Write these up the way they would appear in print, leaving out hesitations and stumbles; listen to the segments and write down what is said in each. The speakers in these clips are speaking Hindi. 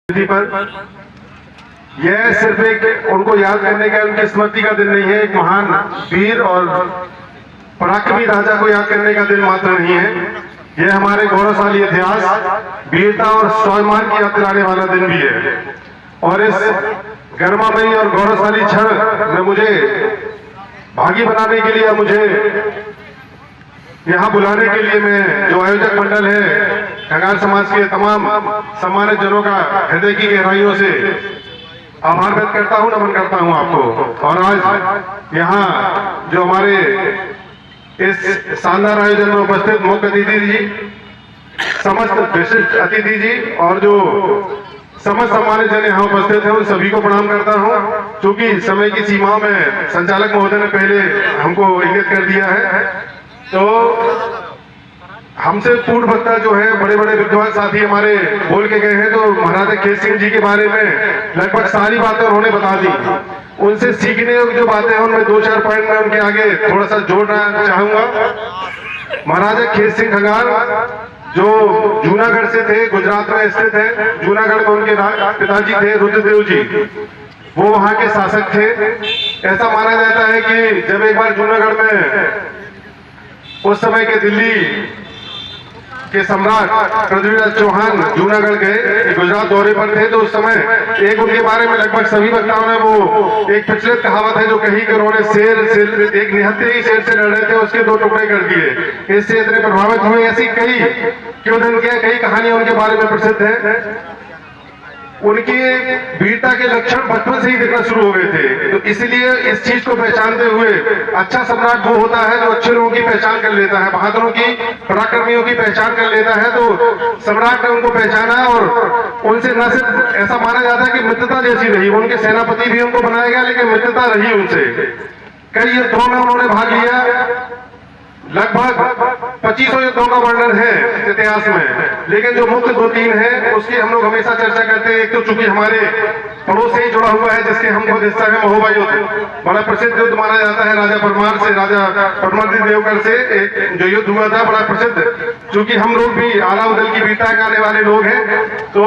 पर यह सिर्फ एक उनको याद करने का, उनकी स्मृति का दिन नहीं है, एक महान वीर और पराक्रमी राजा को याद करने का दिन मात्र नहीं है। यह हमारे गौरवशाली इतिहास, वीरता और स्वाभिमान की याद दिलाने वाला दिन भी है। और इस गर्मामयी और गौरवशाली क्षण में मुझे भागी बनाने के लिए, मुझे यहाँ बुलाने के लिए, मैं जो आयोजक मंडल है खंगार समाज के तमाम सम्मानित जनों का हृदय की गहराइयों से आभार व्यक्त करता हूँ, नमन करता हूँ आपको। और आज यहाँ जो हमारे इस शानदार आयोजन में उपस्थित मुख्य अतिथि जी, समस्त विशिष्ट अतिथि जी और जो समस्त सम्मानित जन यहाँ उपस्थित हैं, उन सभी को प्रणाम करता हूँ। क्योंकि समय की सीमाओं में संचालक महोदय ने पहले हमको इंगित कर दिया है, तो हमसे पूर्व वक्ता जो है बड़े बड़े विद्वान साथी हमारे बोल के गए हैं, तो महाराजा खेत सिंह जी के बारे में लगभग सारी बातें उन्होंने बता दी। उनसे सीखने की जो बातें हैं उनमें दो चार पॉइंट में उनके आगे थोड़ा सा जोड़ना चाहूंगा। महाराजा खेत सिंह खंगार जो जूनागढ़ से थे, गुजरात में स्थित है। जूनागढ़ में उनके पिताजी थे रुद्रदेव जी, वो वहां के शासक थे। ऐसा माना जाता है कि जब एक बार जूनागढ़ में उस समय के दिल्ली के सम्राट पृथ्वीराज चौहान जूनागढ़ गए, गुजरात दौरे पर थे, तो उस समय एक उनके बारे में लगभग सभी वक्ताओं ने वो एक प्रचलित कहावत है जो कही कि उन्होंने शेर एक निहत्थे ही शेर से लड़ रहे थे, उसके दो टुकड़े कर दिए। इससे इतने प्रभावित हुए। ऐसी कई क्यों किया, कई कहानियां उनके बारे में प्रसिद्ध है। उनकी वीरता के लक्षण बचपन से ही दिखना शुरू हो गए थे। तो इसलिए इस चीज को पहचानते हुए अच्छा सम्राट वो होता है जो अच्छे लोगों की पहचान कर लेता है, बहादुरों की, पराक्रमियों की पहचान कर लेता है। तो सम्राट ने उनको पहचाना और उनसे न सिर्फ ऐसा माना जाता है कि मित्रता जैसी रही, उनके सेनापति भी उनको बनाया गया, लेकिन मित्रता रही उनसे। कई युद्धों में उन्होंने भाग लिया, लगभग 2500 युद्धों का वर्णन है इतिहास में, लेकिन जो मुख्य दो तीन है उसकी हम लोग हमेशा चर्चा करते हैं। एक तो चूंकि हमारे पड़ोस से ही जुड़ा हुआ है, जिसके हम खुद हिस्सा है, महोबा युद्ध बड़ा प्रसिद्ध युद्ध माना जाता है। राजा परमार से, राजा परमार देवगढ़ से एक जो युद्ध हुआ था बड़ा प्रसिद्ध। चूंकि हम लोग भी आला दल की वीरता गाने वाले लोग हैं, तो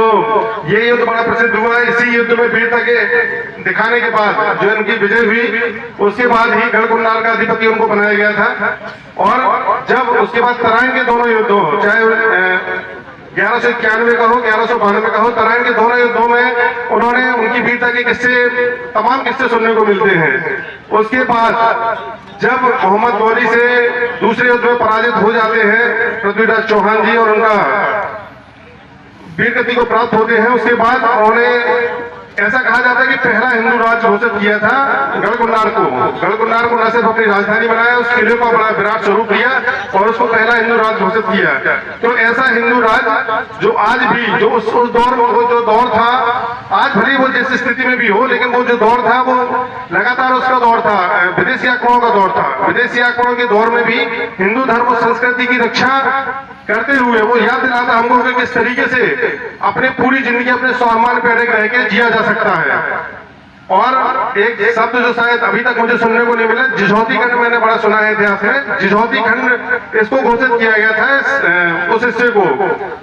ये युद्ध बड़ा प्रसिद्ध हुआ। इसी युद्ध में वीरता के दिखाने के बाद जो इनकी विजय हुई, उसके बाद ही गढ़कुंडाल का अधिपति उनको बनाया गया था। और जब उसके बाद तराइन के दोनों युद्धों, चाहे 1191 का हो, 1192 का हो, तराइन के दोनों युद्धों में उन्होंने उनकी वीरता के किस्से, तमाम किस्से सुनने को मिलते हैं। उसके बाद जब मोहम्मद गौरी से दूसरे युद्ध में पराजित हो जाते हैं पृथ्वीराज चौहान जी और उनका वीर गति को प्राप्त होते हैं, उसके बाद उन्होंने ऐसा कहा जाता है कि पहला हिंदू राज्य घोषित किया था गढ़कुंडार को। गढ़कुंडार को न सिर्फ अपनी राजधानी बनाया, उस किले को बड़ा विराट स्वरूप दिया और उसको पहला हिंदू राज्य घोषित किया। तो ऐसा हिंदू राज्य जो आज भी, जो उस दौर में, वो जो दौर था, आज भले वो जिस स्थिति में भी हो, लेकिन वो जो दौर था वो लगातार उसका दौर था, विदेशी आक्रमणों का दौर था। विदेशी आक्रमणों के दौर में भी हिंदू धर्म और संस्कृति की रक्षा करते हुए वो याद दिलाता हमको कि किस तरीके से अपने पूरी जिंदगी अपने स्वाभिमान पे अड़े रह के जिया जा सकता है। और एक शब्द जो शायद अभी तक मुझे सुनने को नहीं मिला, जिझौती खंड, मैंने बड़ा सुना है इतिहास में। जिझौती खंड इसको घोषित किया गया था, उस हिस्से को।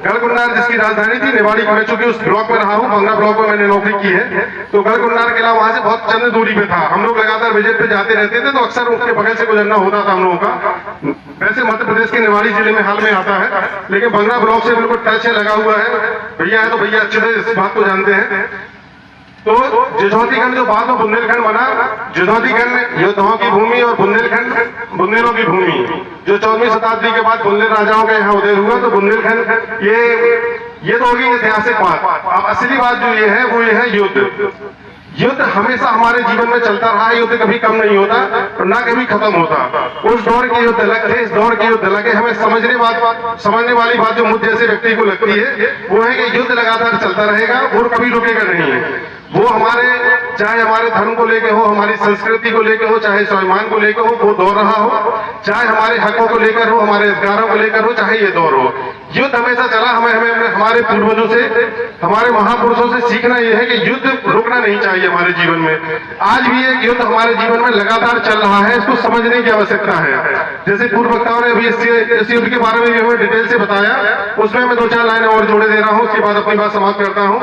गढ़कुंडार जिसकी राजधानी थी निवाड़ी, मैं चूंकि उस ब्लॉक में रहा हूँ, बंगला ब्लॉक में मैंने नौकरी की है, तो गढ़कुंडार किला वहां से बहुत चंद दूरी पे था। हम लोग लगातार विजिट पे जाते रहते थे, तो अक्सर उसके बगल से गुजरना होता था हम लोगों का। वैसे मध्य प्रदेश के निवाड़ी जिले में हाल में आता है, लेकिन बंगला ब्लॉक से बिल्कुल टच है, लगा हुआ है। भैया है तो भैया अच्छे से इस बात को जानते हैं। तो जिझौती खंड जो बाद में बुंदेलखंड बना, जिझौती खंड योद्धाओं की भूमि और बुंदेलखंड बुंदेलों की भूमि, जो 14वीं शताब्दी के बाद बुंदेल राजाओं का यहाँ उदय हुआ। तो बुंदेलखंड ये तो होगी ऐतिहासिक बात। अब असली बात जो ये है वो ये है युद्ध। युद्ध हमेशा हमारे जीवन में चलता रहा है, युद्ध कभी कम नहीं होता और ना कभी खत्म होता। उस दौर के युद्ध अलग थे, इस दौर के युद्ध अलग है। हमें समझने वाली बात जो मुझ जैसे व्यक्ति को लगती है वो है कि युद्ध लगातार चलता रहेगा और कभी रुकेगा नहीं। वो हमारे, चाहे हमारे धर्म को लेके हो, हमारी संस्कृति को लेकर हो, चाहे स्वाभिमान को लेकर हो, वो दौर रहा हो, चाहे हमारे हकों को लेकर हो, हमारे अधिकारों को लेकर हो, चाहे ये दौर हो। युद्ध हमेशा चला। हमें हमारे पूर्वजों से, हमारे महापुरुषों से सीखना यह है कि युद्ध रुकना नहीं चाहिए हमारे जीवन में। आज भी एक युद्ध हमारे जीवन में लगातार चल रहा है, इसको समझने की आवश्यकता है। जैसे पूर्व वक्ताओं ने अभी इस युद्ध के बारे में भी हमें डिटेल से बताया, उसमें मैं दो चार लाइनें और जोड़े दे रहा हूँ, उसके बाद अपनी बात समाप्त करता हूँ।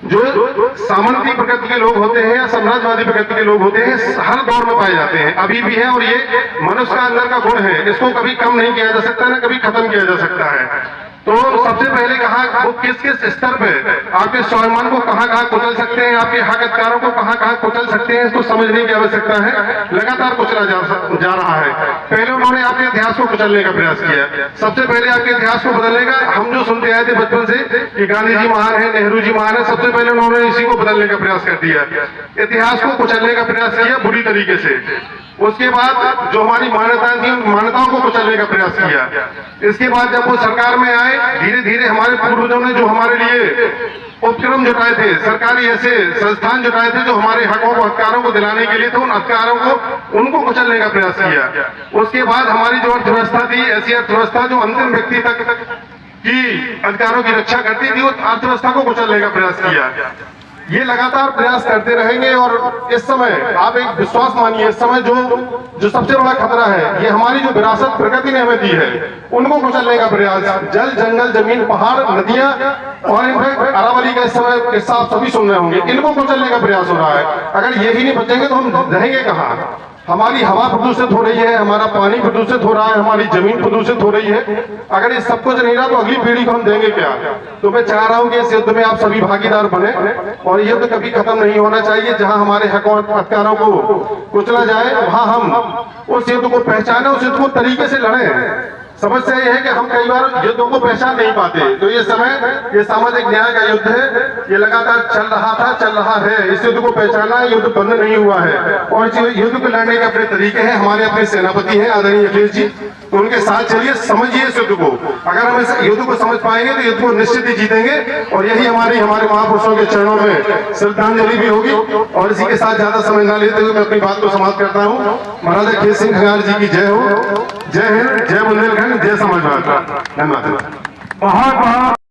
जो सामंती प्रकृति के लोग होते हैं या साम्राज्यवादी प्रकृति के लोग होते हैं, हर दौर में पाए जाते हैं, अभी भी है। और ये मनुष्य का अंदर का गुण है, इसको कभी कम नहीं किया जा सकता, ना कभी खत्म किया जा सकता है। तो सबसे पहले कहा वो किस किस स्तर पे आपके स्वाभिमान को कहां कुचल सकते हैं, आपके हक अधिकारों को कहां कुचल सकते हैं, इसको समझने की आवश्यकता है। लगातार कुचला जा रहा है। पहले उन्होंने आपके इतिहास को कुचलने का प्रयास किया। सबसे पहले आपके इतिहास को बदलने का, हम जो सुनते आए थे बचपन से कि गांधी जी महान है, नेहरू जी महान है, सबसे पहले उन्होंने इसी को बदलने का प्रयास कर दिया, इतिहास को कुचलने का प्रयास किया बुरी तरीके से। उसके बाद जो हमारी मान्यताएं थी, मान्यताओं को कुचलने का प्रयास किया। इसके बाद जब वो सरकार में आए, धीरे धीरे हमारे पूर्वजों ने जो हमारे लिए उपक्रम जुटाए थे, सरकारी ऐसे संस्थान जुटाए थे जो हमारे हकों को, अधिकारों को दिलाने के लिए थे, उन अधिकारों को उनको कुचलने का प्रयास किया। उसके बाद हमारी जो अर्थव्यवस्था थी, ऐसी अर्थव्यवस्था जो अंतिम व्यक्ति तक की अधिकारों की रक्षा करती थी, उस अर्थव्यवस्था को कुचलने का प्रयास किया। ये लगातार प्रयास करते रहेंगे। और इस समय आप एक विश्वास मानिए, इस समय जो सबसे बड़ा खतरा है, ये हमारी जो विरासत प्रकृति ने हमें दी है, उनको कुचलने का प्रयास। जल, जंगल, जमीन, पहाड़, नदियां और इनफैक्ट अरावली का इस समय किस्सा आप सभी सुन रहे होंगे, इनको कुचलने का प्रयास हो रहा है। अगर यही नहीं बचेंगे तो हम रहेंगे कहाँ? हमारी हवा प्रदूषित हो रही है, हमारा पानी प्रदूषित हो रहा है, हमारी जमीन प्रदूषित हो रही है। अगर ये सब कुछ नहीं रहा तो अगली पीढ़ी को हम देंगे क्या? तो मैं चाह रहा हूं कि इस युद्ध में आप सभी भागीदार बने और ये युद्ध कभी खत्म नहीं होना चाहिए। जहां हमारे हकों अधिकारों को कुचला जाए, वहां हम उस युद्ध को पहचाने, उस युद्ध को तरीके से लड़े। समस्या यह है कि हम कई बार युद्धों को पहचान नहीं पाते। तो ये समय, ये सामाजिक न्याय का युद्ध है, ये लगातार चल रहा था, चल रहा है। इस युद्ध को पहचाना है, युद्ध बंद नहीं हुआ है। और इस युद्ध को लड़ने के अपने तरीके हैं। हमारे अपने सेनापति हैं आदरणीय अखिलेश जी, तो उनके साथ चलिए, समझिए इस युद्ध को। अगर हम इस युद्ध को समझ पाएंगे तो युद्ध को निश्चित ही जीतेंगे। और यही हमारे महापुरुषों के चरणों में श्रद्धांजलि भी होगी। और इसी के साथ ज्यादा समय न लेते हुए मैं अपनी बात को समाप्त करता हूँ। महाराजा खेत सिंह खंगार जी की जय हो। जय हिंद, जय बुंदेलखंड, जय समाजवाद। धन्यवाद। बहुत बहुत